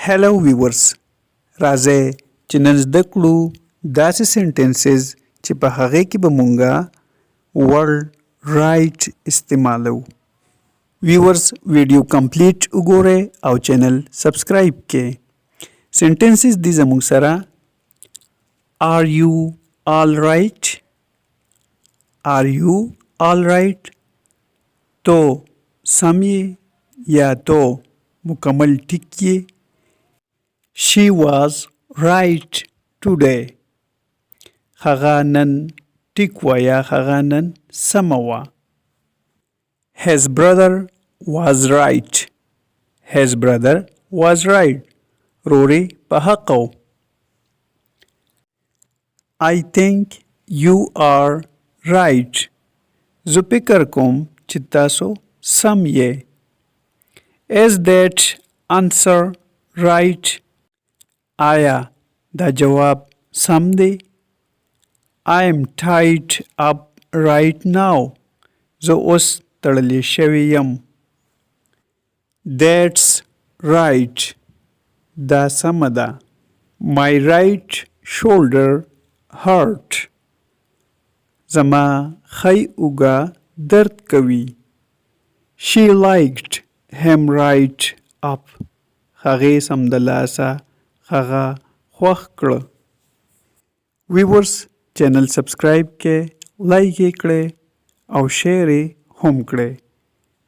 Hello viewers. راځئ چې نن زده کړو داسې سنټنسز چې په هغې کې به مونږه ورډ رایټ استعمالو. ویورز ویډیو کمپلیټ وګورئ او چینل سبسکرایب کړئ. سنټنسز دي زموږ سره Are you all right? Are you all right? تو سم یې یا تو مکمل ټیک یې. She was right today. هغه نن ټیک وه یا هغه نن سمه وه. His brother was right. His brother was right. رورې په حق و. I think you are right. زه فکر کوم چې تاسو سم یې. Is that answer right? آیا دا جواب سم دی؟ I am tied up right now. زه اوس تړلی شوی یم. That's right. دا سمه ده. My right shoulder hurt. زما ښی اوږه درد کوي. She liked him right up. هغې سمدلاسه هغه خوښ کړه. ویورز چینل سبسکرایب کړئ، لایک یې کړئ او شیر یې هم کړئ.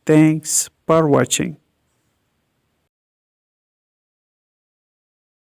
Thanks for watching.